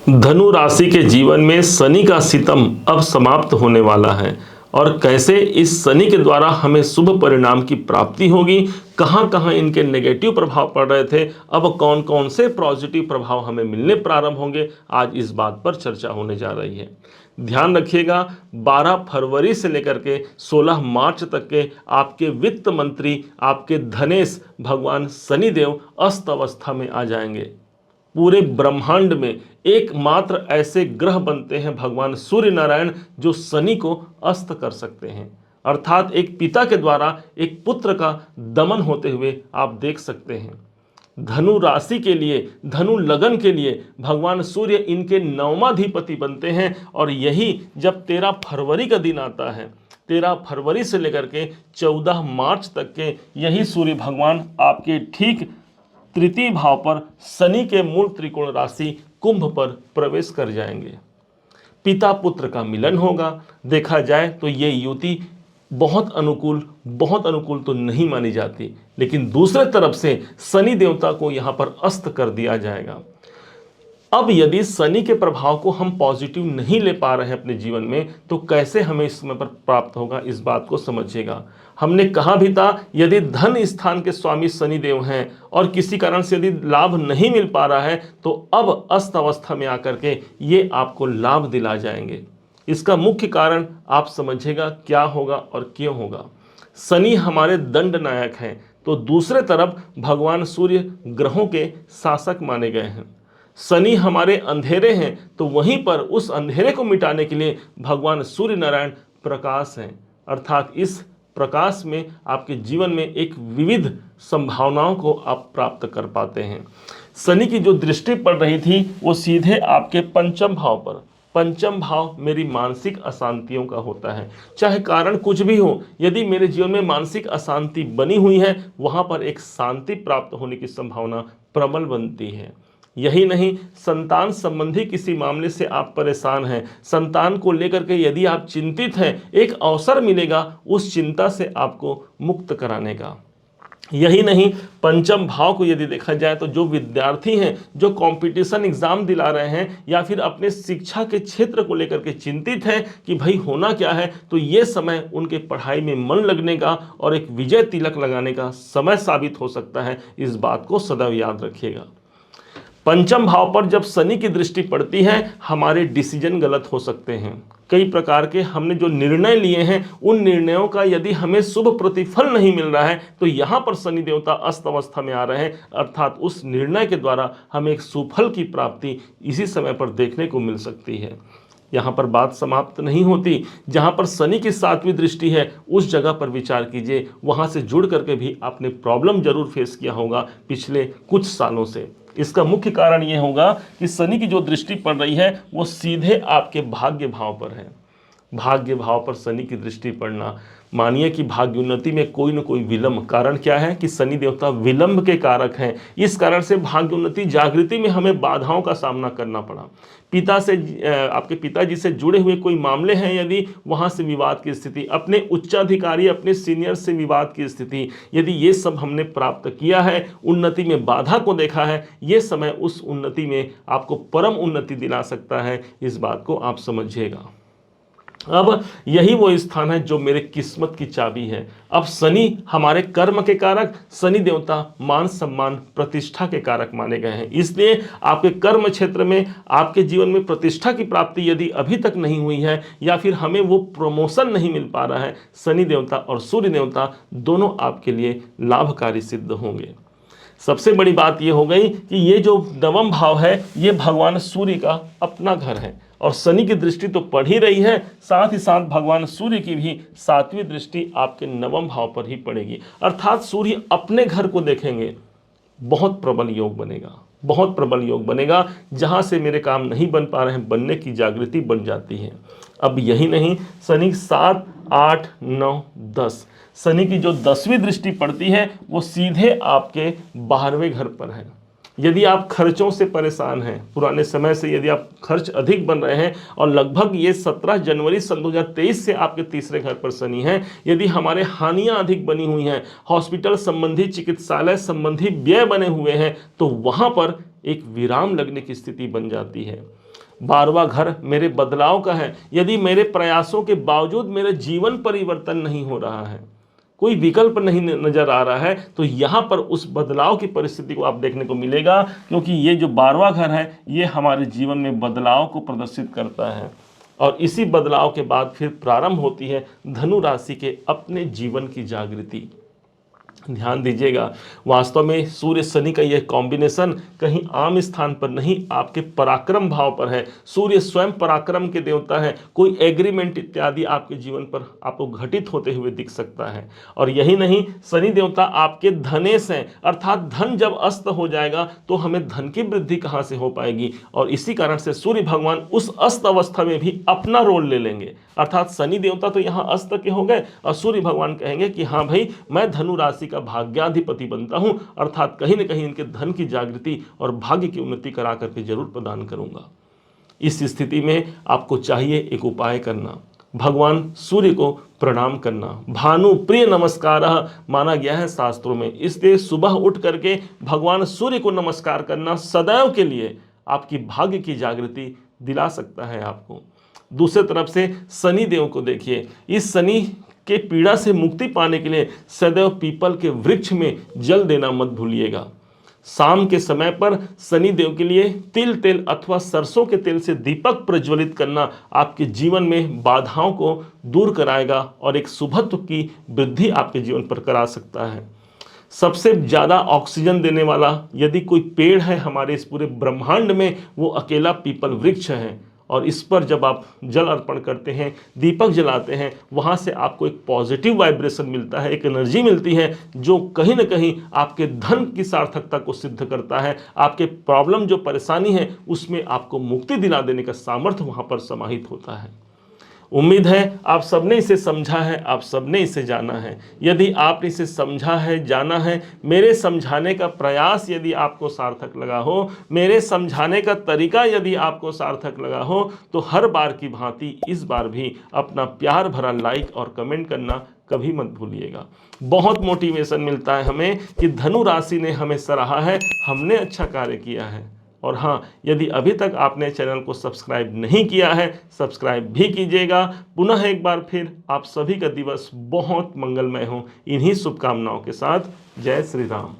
धनु राशि के जीवन में शनि का सितम अब समाप्त होने वाला है और कैसे इस शनि के द्वारा हमें शुभ परिणाम की प्राप्ति होगी, कहां कहां इनके नेगेटिव प्रभाव पड़ रहे थे, अब कौन कौन से पॉजिटिव प्रभाव हमें मिलने प्रारंभ होंगे, आज इस बात पर चर्चा होने जा रही है। ध्यान रखिएगा, 12 फरवरी से लेकर के 16 मार्च तक के आपके वित्त मंत्री, आपके धनेश भगवान शनिदेव अस्त अवस्था में आ जाएंगे। पूरे ब्रह्मांड में एकमात्र ऐसे ग्रह बनते हैं भगवान सूर्य नारायण जो शनि को अस्त कर सकते हैं, अर्थात एक पिता के द्वारा एक पुत्र का दमन होते हुए आप देख सकते हैं। धनु राशि के लिए, धनु लगन के लिए भगवान सूर्य इनके नवमाधिपति बनते हैं और यही जब 13 फरवरी का दिन आता है, 13 फरवरी से लेकर के 14 मार्च तक के यही सूर्य भगवान आपके ठीक तृतीय भाव पर शनि के मूल त्रिकोण राशि कुंभ पर प्रवेश कर जाएंगे। पिता पुत्र का मिलन होगा। देखा जाए तो ये युति बहुत अनुकूल तो नहीं मानी जाती, लेकिन दूसरे तरफ से शनि देवता को यहां पर अस्त कर दिया जाएगा। अब यदि शनि के प्रभाव को हम पॉजिटिव नहीं ले पा रहे हैं अपने जीवन में, तो कैसे हमें इस समय पर प्राप्त होगा, इस बात को समझिएगा। हमने कहा भी था, यदि धन स्थान के स्वामी शनि देव हैं और किसी कारण से यदि लाभ नहीं मिल पा रहा है, तो अब अस्त अवस्था में आकर के ये आपको लाभ दिला जाएंगे। इसका मुख्य कारण आप समझिएगा क्या होगा और क्यों होगा। शनि हमारे दंड नायक हैं, तो दूसरे तरफ भगवान सूर्य ग्रहों के शासक माने गए हैं। शनि हमारे अंधेरे हैं, तो वहीं पर उस अंधेरे को मिटाने के लिए भगवान सूर्य नारायण प्रकाश हैं, अर्थात इस प्रकाश में आपके जीवन में एक विविध संभावनाओं को आप प्राप्त कर पाते हैं। शनि की जो दृष्टि पड़ रही थी वो सीधे आपके पंचम भाव पर, पंचम भाव मेरी मानसिक अशांतियों का होता है। चाहे कारण कुछ भी हो, यदि मेरे जीवन में मानसिक अशांति बनी हुई है, वहां पर एक शांति प्राप्त होने की संभावना प्रबल बनती है। यही नहीं, संतान संबंधी किसी मामले से आप परेशान हैं, संतान को लेकर के यदि आप चिंतित हैं, एक अवसर मिलेगा उस चिंता से आपको मुक्त कराने का। यही नहीं, पंचम भाव को यदि देखा जाए तो जो विद्यार्थी हैं, जो कंपटीशन एग्जाम दिला रहे हैं या फिर अपने शिक्षा के क्षेत्र को लेकर के चिंतित हैं कि भाई होना क्या है, तो ये समय उनके पढ़ाई में मन लगने का और एक विजय तिलक लगाने का समय साबित हो सकता है। इस बात को सदैव याद रखिएगा। पंचम भाव पर जब शनि की दृष्टि पड़ती है, हमारे डिसीजन गलत हो सकते हैं। कई प्रकार के हमने जो निर्णय लिए हैं, उन निर्णयों का यदि हमें शुभ प्रतिफल नहीं मिल रहा है, तो यहाँ पर शनि देवता अस्त अवस्था में आ रहे हैं, अर्थात उस निर्णय के द्वारा हमें एक सुफल की प्राप्ति इसी समय पर देखने को मिल सकती है। यहाँ पर बात समाप्त नहीं होती। जहाँ पर शनि की 7वीं दृष्टि है, उस जगह पर विचार कीजिए, वहाँ से जुड़ करके भी आपने प्रॉब्लम जरूर फेस किया होगा पिछले कुछ सालों से। इसका मुख्य कारण ये होगा कि शनि की जो दृष्टि पड़ रही है वो सीधे आपके भाग्य भाव पर है। भाग्य भाव पर शनि की दृष्टि पड़ना, मानिए कि भाग्य उन्नति में कोई न कोई विलंब, कारण क्या है कि शनि देवता विलंब के कारक हैं। इस कारण से भाग्य उन्नति जागृति में हमें बाधाओं का सामना करना पड़ा। पिता से, आपके पिताजी से जुड़े हुए कोई मामले हैं, यदि वहां से विवाद की स्थिति, अपने उच्चाधिकारी, अपने सीनियर से विवाद की स्थिति, यदि ये सब हमने प्राप्त किया है, उन्नति में बाधा को देखा है, ये समय उस उन्नति में आपको परम उन्नति दिला सकता है। इस बात को आप समझिएगा। अब यही वो स्थान है जो मेरे किस्मत की चाबी है। अब शनि हमारे कर्म के कारक, शनि देवता मान सम्मान प्रतिष्ठा के कारक माने गए हैं। इसलिए आपके कर्म क्षेत्र में, आपके जीवन में प्रतिष्ठा की प्राप्ति यदि अभी तक नहीं हुई है या फिर हमें वो प्रमोशन नहीं मिल पा रहा है, शनि देवता और सूर्य देवता दोनों आपके लिए लाभकारी सिद्ध होंगे। सबसे बड़ी बात ये हो गई कि ये जो नवम भाव है, ये भगवान सूर्य का अपना घर है और शनि की दृष्टि तो पड़ ही रही है, साथ ही साथ भगवान सूर्य की भी 7वीं दृष्टि आपके नवम भाव पर ही पड़ेगी, अर्थात सूर्य अपने घर को देखेंगे। बहुत प्रबल योग बनेगा, बहुत प्रबल योग बनेगा। जहां से मेरे काम नहीं बन पा रहे हैं, बनने की जागृति बन जाती है। अब यही नहीं, शनि 7, 8, 9, 10, शनि की जो 10वीं दृष्टि पड़ती है वो सीधे आपके 12वें घर पर है। यदि आप खर्चों से परेशान हैं, पुराने समय से यदि आप खर्च अधिक बन रहे हैं और लगभग ये 17 जनवरी सन 2023 से आपके तीसरे घर पर शनि है, यदि हमारे हानियां अधिक बनी हुई हैं, हॉस्पिटल संबंधी, चिकित्सालय संबंधी व्यय बने हुए हैं, तो वहां पर एक विराम लगने की स्थिति बन जाती है। 12वां घर मेरे बदलाव का है। यदि मेरे प्रयासों के बावजूद मेरा जीवन परिवर्तन नहीं हो रहा है, कोई विकल्प नहीं नजर आ रहा है, तो यहां पर उस बदलाव की परिस्थिति को आप देखने को मिलेगा, क्योंकि ये जो 12वां घर है ये हमारे जीवन में बदलाव को प्रदर्शित करता है। और इसी बदलाव के बाद फिर प्रारंभ होती है धनु राशि के अपने जीवन की जागृति। ध्यान दीजिएगा, वास्तव में सूर्य शनि का यह कॉम्बिनेशन कहीं आम स्थान पर नहीं, आपके पराक्रम भाव पर है। सूर्य स्वयं पराक्रम के देवता है। कोई एग्रीमेंट इत्यादि आपके जीवन पर आपको घटित होते हुए दिख सकता है। और यही नहीं, शनि देवता आपके धनेश हैं, अर्थात धन जब अस्त हो जाएगा तो हमें धन की वृद्धि कहां से हो पाएगी। और इसी कारण से सूर्य भगवान उस अस्त अवस्था में भी अपना रोल ले लेंगे, अर्थात शनि देवता तो यहां अस्त के हो गए और सूर्य भगवान कहेंगे कि हाँ भाई, मैं धनु राशि का भाग्याधिपति बनता हूं, अर्थात कहीं न कहीं इनके धन की जागृति और भाग्य की उन्नति करा करके जरूर प्रदान करूंगा। इस स्थिति में आपको चाहिए एक उपाय करना, भगवान सूर्य को प्रणाम करना। भानु प्रिय नमस्कारः माना गया है शास्त्रों में, इसलिए सुबह उठ करके भगवान सूर्य को नमस्कार करना सदैव के लिए आपकी भाग्य की जागृति दिला सकता है आपको। दूसरी तरफ से शनि देव को देखिए, इस शनि के पीड़ा से मुक्ति पाने के लिए सदैव पीपल के वृक्ष में जल देना मत भूलिएगा। शाम के समय पर शनि देव के लिए तिल तेल अथवा सरसों के तेल से दीपक प्रज्वलित करना आपके जीवन में बाधाओं को दूर कराएगा और एक शुभत्व की वृद्धि आपके जीवन पर करा सकता है। सबसे ज़्यादा ऑक्सीजन देने वाला यदि कोई पेड़ है हमारे इस पूरे ब्रह्मांड में, वो अकेला पीपल वृक्ष है। और इस पर जब आप जल अर्पण करते हैं, दीपक जलाते हैं, वहाँ से आपको एक पॉजिटिव वाइब्रेशन मिलता है, एक एनर्जी मिलती है जो कहीं ना कहीं आपके धन की सार्थकता को सिद्ध करता है। आपके प्रॉब्लम जो परेशानी है उसमें आपको मुक्ति दिला देने का सामर्थ्य वहाँ पर समाहित होता है। उम्मीद है आप सबने इसे समझा है, आप सबने इसे जाना है। यदि आपने इसे समझा है, जाना है, मेरे समझाने का प्रयास यदि आपको सार्थक लगा हो, मेरे समझाने का तरीका यदि आपको सार्थक लगा हो, तो हर बार की भांति इस बार भी अपना प्यार भरा लाइक और कमेंट करना कभी मत भूलिएगा। बहुत मोटिवेशन मिलता है हमें कि धनु राशि ने हमें सराहा है, हमने अच्छा कार्य किया है। और हाँ, यदि अभी तक आपने चैनल को सब्सक्राइब नहीं किया है, सब्सक्राइब भी कीजिएगा। पुनः एक बार फिर आप सभी का दिवस बहुत मंगलमय हो, इन्हीं शुभकामनाओं के साथ। जय श्री राम।